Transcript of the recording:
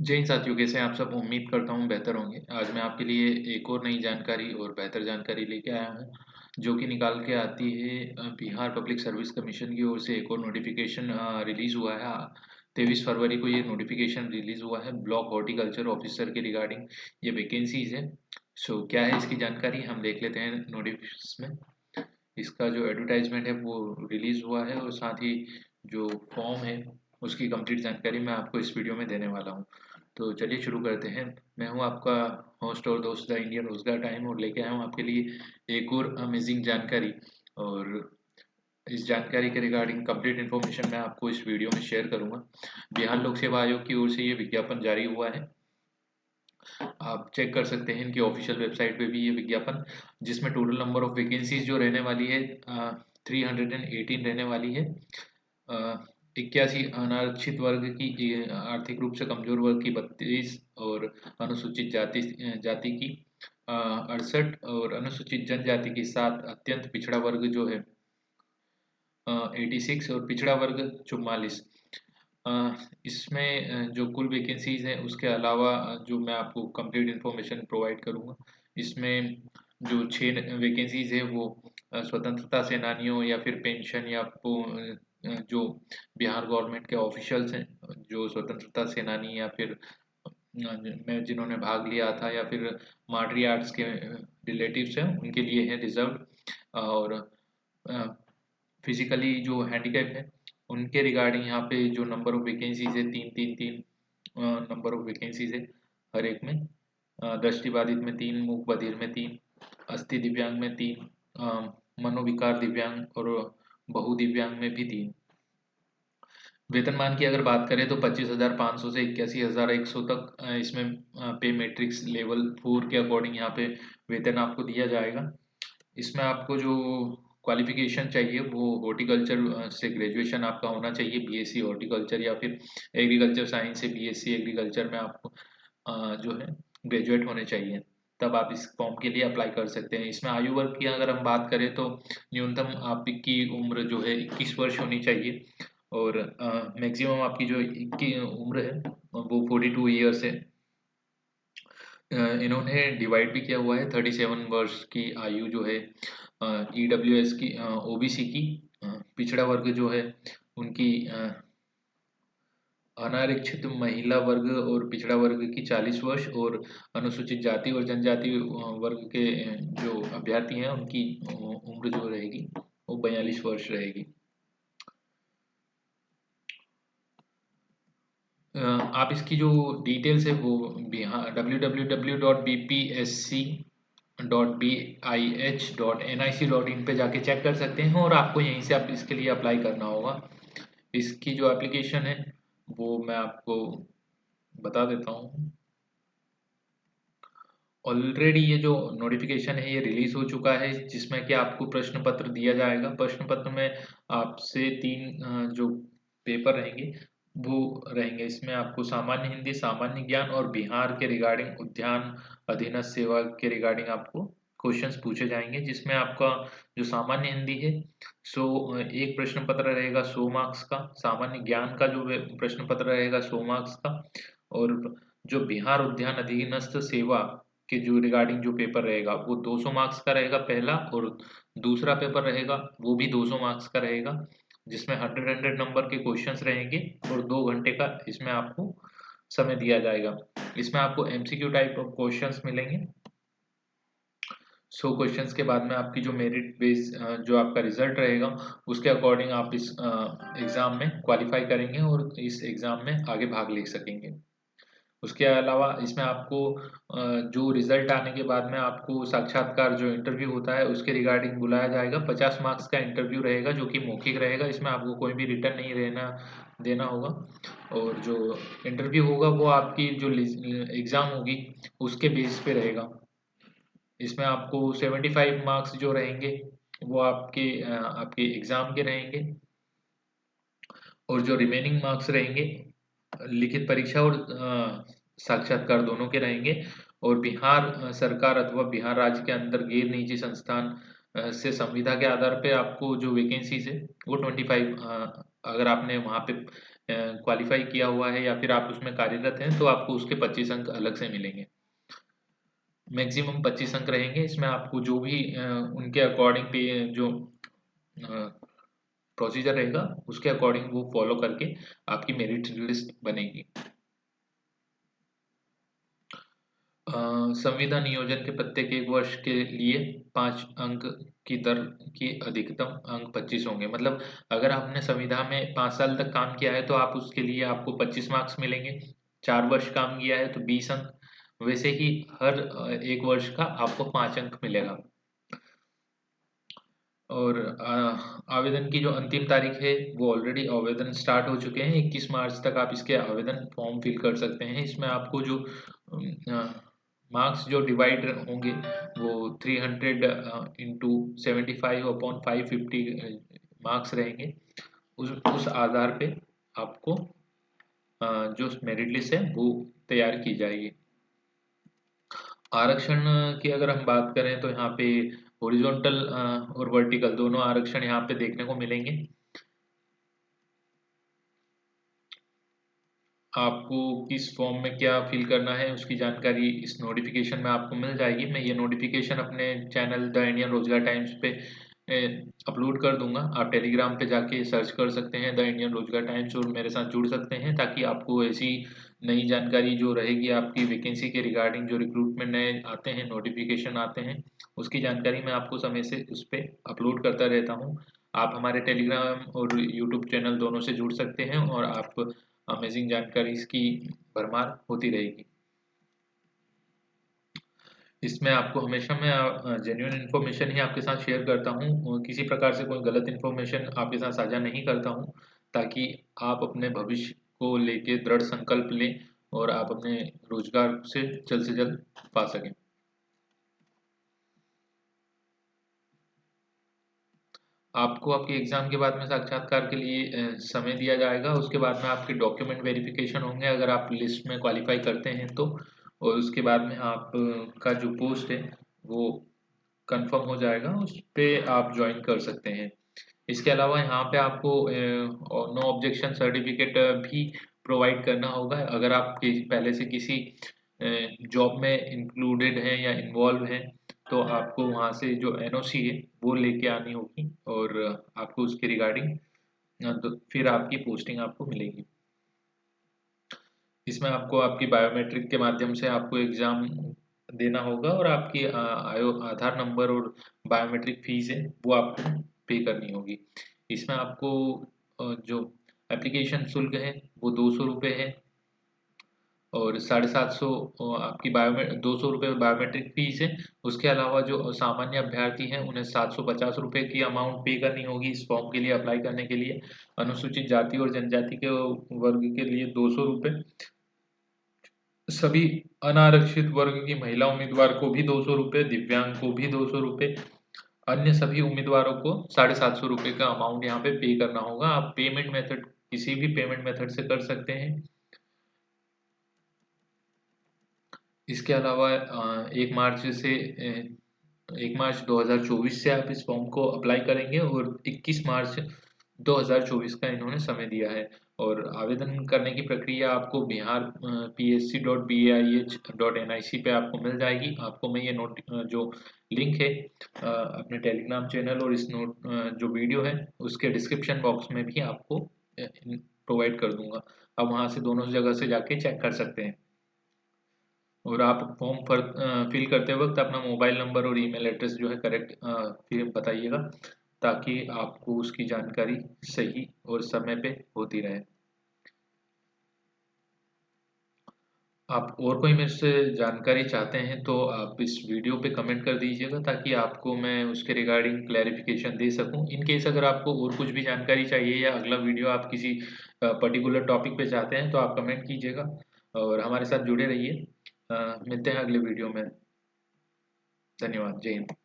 जय हिंद साथियों, कैसे हैं आप सब? उम्मीद करता हूँ बेहतर होंगे। आज मैं आपके लिए एक और नई जानकारी और बेहतर जानकारी लेके आया हूँ, जो कि निकाल के आती है बिहार पब्लिक सर्विस कमीशन की ओर से एक और नोटिफिकेशन रिलीज़ हुआ है। 23 फरवरी को ये नोटिफिकेशन रिलीज़ हुआ है ब्लॉक हॉर्टिकल्चर ऑफिसर के रिगार्डिंग ये वैकेंसीज़ है। सो क्या है इसकी जानकारी, हम देख लेते हैं नोटिस में। इसका जो एडवर्टाइजमेंट है वो रिलीज़ हुआ है और साथ ही जो फॉर्म है उसकी कंप्लीट जानकारी मैं आपको इस वीडियो में देने वाला हूँ। तो चलिए शुरू करते हैं। मैं हूँ आपका होस्ट और दोस्त द इंडियन रोजगार टाइम, और लेके आया हूँ आपके लिए एक और अमेजिंग जानकारी। और इस जानकारी के रिगार्डिंग कंप्लीट इन्फॉर्मेशन मैं आपको इस वीडियो में शेयर करूंगा। बिहार लोक सेवा आयोग की ओर से ये विज्ञापन जारी हुआ है। आप चेक कर सकते हैं इनकी ऑफिशियल वेबसाइट पे भी ये विज्ञापन, जिसमें टोटल नंबर ऑफ वैकेंसीज जो रहने वाली है 318 रहने वाली है। 81 अनारक्षित वर्ग की, आर्थिक रूप से कमजोर वर्ग की 32, और अनुसूचित जाति की 68, और अनुसूचित जनजाति की 7, अत्यंत पिछड़ा वर्ग जो है 86, और पिछड़ा वर्ग 44। इसमें जो कुल वैकेंसीज हैं उसके अलावा जो मैं आपको कंप्लीट इन्फॉर्मेशन प्रोवाइड करूंगा, इसमें जो 6 वैकेंसीज है वो स्वतंत्रता सेनानियों या फिर पेंशन या जो बिहार गवर्नमेंट के ऑफिशियल्स हैं, जो स्वतंत्रता सेनानी या फिर में जिन्होंने भाग लिया था, या फिर मार्टरी आर्ट्स के रिलेटिव्स हैं उनके लिए है रिजर्व। और फिजिकली जो हैंडीकैप है उनके रिगार्डिंग यहाँ पे जो नंबर ऑफ वैकेंसीज है, तीन तीन तीन नंबर ऑफ वैकेंसीज है हर एक में। दृष्टिबाधित में 3, मूक बधिर में 3, अस्थि दिव्यांग में 3, मनोविकार दिव्यांग और बहुदिव्यांग में भी 3। वेतनमान की अगर बात करें तो 25,500 से 81,100 तक इसमें पे मैट्रिक्स लेवल 4 के अकॉर्डिंग यहाँ पे वेतन आपको दिया जाएगा। इसमें आपको जो क्वालिफिकेशन चाहिए वो हॉर्टिकल्चर से ग्रेजुएशन आपका होना चाहिए, बीएससी हॉर्टिकल्चर, या फिर एग्रीकल्चर साइंस से बीएससी एग्रीकल्चर में आपको जो है ग्रेजुएट होने चाहिए। तब आप इस फॉर्म के लिए अप्लाई कर सकते हैं। इसमें आयु वर्ग की अगर हम बात करें तो न्यूनतम आपकी उम्र जो है 21 वर्ष होनी चाहिए, और मैक्सिमम आपकी जो की उम्र है वो 42 ईयर्स है। इन्होंने डिवाइड भी किया हुआ है 37 वर्ष की आयु जो है ईडब्ल्यूएस की, ओबीसी की, पिछड़ा वर्ग जो है उनकी, अनारक्षित महिला वर्ग और पिछड़ा वर्ग की 40 वर्ष, और अनुसूचित जाति और जनजाति वर्ग के जो अभ्यर्थी हैं उनकी उम्र जो रहेगी वो 42 वर्ष रहेगी। आप इसकी जो डिटेल्स है वो बिहार www.bpsc.bih.nic.in पे जाके चेक कर सकते हैं, और आपको यहीं से आप इसके लिए अप्लाई करना होगा। इसकी जो एप्लीकेशन है वो मैं आपको बता देता हूँ। ऑलरेडी ये जो नोटिफिकेशन है ये रिलीज हो चुका है, जिसमें कि आपको प्रश्न पत्र दिया जाएगा। प्रश्न पत्र में आपसे 3 जो पेपर रहेंगे वो रहेंगे। इसमें आपको सामान्य हिंदी, सामान्य ज्ञान और बिहार के रिगार्डिंग उद्यान अधीनस्थ सेवा के रिगार्डिंग आपको क्वेश्चंस पूछे जाएंगे, जिसमें आपका जो सामान्य हिंदी है एक प्रश्न पत्र रहेगा 100 मार्क्स का, सामान्य ज्ञान का जो प्रश्न पत्र रहेगा 100 मार्क्स का, और जो बिहार उद्यान अधीनस्थ सेवा के जो रिगार्डिंग जो पेपर रहेगा वो 200 मार्क्स का रहेगा पहला, और दूसरा पेपर रहेगा वो भी 200 मार्क्स का रहेगा, जिसमें 100 नंबर के क्वेश्चंस रहेंगे, और 2 घंटे का इसमें आपको समय दिया जाएगा। इसमें आपको एमसीक्यू टाइप ऑफ क्वेश्चंस मिलेंगे। 100 क्वेश्चंस के बाद में आपकी जो मेरिट बेस जो आपका रिजल्ट रहेगा उसके अकॉर्डिंग आप इस एग्जाम में क्वालिफाई करेंगे और इस एग्जाम में आगे भाग ले सकेंगे। उसके अलावा इसमें आपको जो रिजल्ट आने के बाद में आपको साक्षात्कार जो इंटरव्यू होता है उसके रिगार्डिंग बुलाया जाएगा। 50 मार्क्स का इंटरव्यू रहेगा जो कि मौखिक रहेगा। इसमें आपको कोई भी रिटर्न नहीं रहना देना होगा, और जो इंटरव्यू होगा वो आपकी जो एग्ज़ाम होगी उसके बेस पे रहेगा। इसमें आपको 75 मार्क्स जो रहेंगे वो आपके एग्ज़ाम के रहेंगे, और जो रिमेनिंग मार्क्स रहेंगे लिखित परीक्षा और साक्षात्कार दोनों के रहेंगे। और बिहार सरकार अथवा बिहार राज्य के अंदर गैर निजी संस्थान से संविदा के आधार पे आपको जो वैकेंसीज है वो 25, अगर आपने वहाँ पे क्वालिफाई किया हुआ है या फिर आप उसमें कार्यरत हैं तो आपको उसके 25 अंक अलग से मिलेंगे। मैक्सिमम 25 अंक रहेंगे। इसमें आपको जो भी उनके अकॉर्डिंग पे जो प्रोसीजर रहेगा उसके अकॉर्डिंग वो फॉलो करके आपकी मेरिट लिस्ट बनेगी। संविदा नियोजन के प्रत्येक 1 वर्ष के लिए 5 अंक की दर की अधिकतम अंक 25 होंगे। मतलब अगर आपने संविदा में 5 साल तक काम किया है तो आप उसके लिए आपको 25 मार्क्स मिलेंगे। 4 वर्ष काम किया है तो 20 अंक। वैसे ही हर 1 वर्ष का आपको 5 अंक मिलेगा। और आवेदन की जो अंतिम तारीख है वो ऑलरेडी आवेदन स्टार्ट हो चुके हैं। 21 मार्च तक आप इसके आवेदन फॉर्म फिल कर सकते हैं। इसमें आपको जो मार्क्स जो डिवाइड होंगे वो 300 इंटू 75 अपॉन 550 मार्क्स रहेंगे। उस आधार पे आपको जो मेरिट लिस्ट है वो तैयार की जाएगी। आरक्षण की अगर हम बात करें तो यहाँ पे हॉरिजॉन्टल और वर्टिकल दोनों आरक्षण यहाँ पे देखने को मिलेंगे। आपको किस फॉर्म में क्या फिल करना है उसकी जानकारी इस नोटिफिकेशन में आपको मिल जाएगी। मैं ये नोटिफिकेशन अपने चैनल द इंडियन रोजगार टाइम्स पे अपलोड कर दूंगा। आप टेलीग्राम पे जाके सर्च कर सकते हैं द इंडियन रोजगार टाइम्स और मेरे साथ जुड़ सकते हैं ताकि आपको ऐसी नई जानकारी जो रहेगी आपकी वैकेंसी के रिगार्डिंग जो रिक्रूटमेंट नए आते हैं नोटिफिकेशन आते हैं उसकी जानकारी मैं आपको समय से उस पर अपलोड करता रहता हूँ। आप हमारे टेलीग्राम और यूट्यूब चैनल दोनों से जुड़ सकते हैं और आप अमेजिंग जानकारी की भरमार होती रहेगी। इसमें आपको हमेशा मैं जेन्युइन इन्फॉर्मेशन ही आपके साथ शेयर करता हूँ। किसी प्रकार से कोई गलत इन्फॉर्मेशन आपके साथ साझा नहीं करता हूँ ताकि आप अपने भविष्य को लेके दृढ़ संकल्प लें और आप अपने रोजगार से जल्द पा सकें। आपको आपके एग्जाम के बाद में साक्षात्कार के लिए समय दिया जाएगा। उसके बाद में आपके डॉक्यूमेंट वेरिफिकेशन होंगे अगर आप लिस्ट में क्वालिफाई करते हैं तो। और उसके बाद में आप का जो पोस्ट है वो कंफर्म हो जाएगा, उस पे आप ज्वाइन कर सकते हैं। इसके अलावा यहाँ पे आपको नो ऑब्जेक्शन सर्टिफिकेट भी प्रोवाइड करना होगा अगर आप पहले से किसी जॉब में इंक्लूडेड हैं या इन्वॉल्व हैं तो आपको वहाँ से जो एनओसी है वो लेके आनी होगी और आपको उसके रिगार्डिंग तो फिर आपकी पोस्टिंग आपको मिलेगी। इसमें आपको आपकी बायोमेट्रिक के माध्यम से आपको एग्जाम देना होगा और आपकी आयो आधार नंबर और बायोमेट्रिक फीस है वो आपको पे करनी होगी। इसमें आपको जो एप्लीकेशन शुल्क है वो 200 रुपये है और 750 आपकी बायोमे 200 रुपये बायोमेट्रिक फीस है। उसके अलावा जो सामान्य अभ्यर्थी हैं उन्हें 750 रुपये की अमाउंट पे करनी होगी इस फॉर्म के लिए अप्लाई करने के लिए। अनुसूचित जाति और जनजाति के वर्ग के लिए 200 रुपये, सभी अनारक्षित वर्ग की महिला उम्मीदवार को भी 200 रुपये, दिव्यांग को भी 200 रुपये, अन्य सभी उम्मीदवारों को 750 रुपये का अमाउंट यहाँ पे पे करना होगा। आप पेमेंट मेथड किसी भी पेमेंट मेथड से कर सकते हैं। इसके अलावा 1 मार्च से 1 मार्च 2024 से आप इस फॉर्म को अप्लाई करेंगे और 21 मार्च 2024 का इन्होंने समय दिया है। और आवेदन करने की प्रक्रिया आपको bihar.psc.baih.nic पे आपको मिल जाएगी। आपको मैं ये नोट जो लिंक है अपने टेलीग्राम चैनल और इस नोट जो वीडियो है उसके डिस्क्रिप्शन बॉक्स में भी आपको प्रोवाइड कर दूंगा। आप वहाँ से दोनों जगह से जाके चेक कर सकते हैं। और आप फॉर्म फिल करते वक्त अपना मोबाइल नंबर और ईमेल एड्रेस जो है करेक्ट फिर बताइएगा ताकि आपको उसकी जानकारी सही और समय पे होती रहे। आप और कोई मेरे से जानकारी चाहते हैं तो आप इस वीडियो पे कमेंट कर दीजिएगा ताकि आपको मैं उसके रिगार्डिंग क्लैरिफिकेशन दे सकूं। इन केस अगर आपको और कुछ भी जानकारी चाहिए या अगला वीडियो आप किसी पर्टिकुलर टॉपिक पे चाहते हैं तो आप कमेंट कीजिएगा और हमारे साथ जुड़े रहिए। मिलते हैं अगले वीडियो में। धन्यवाद। जय हिंद।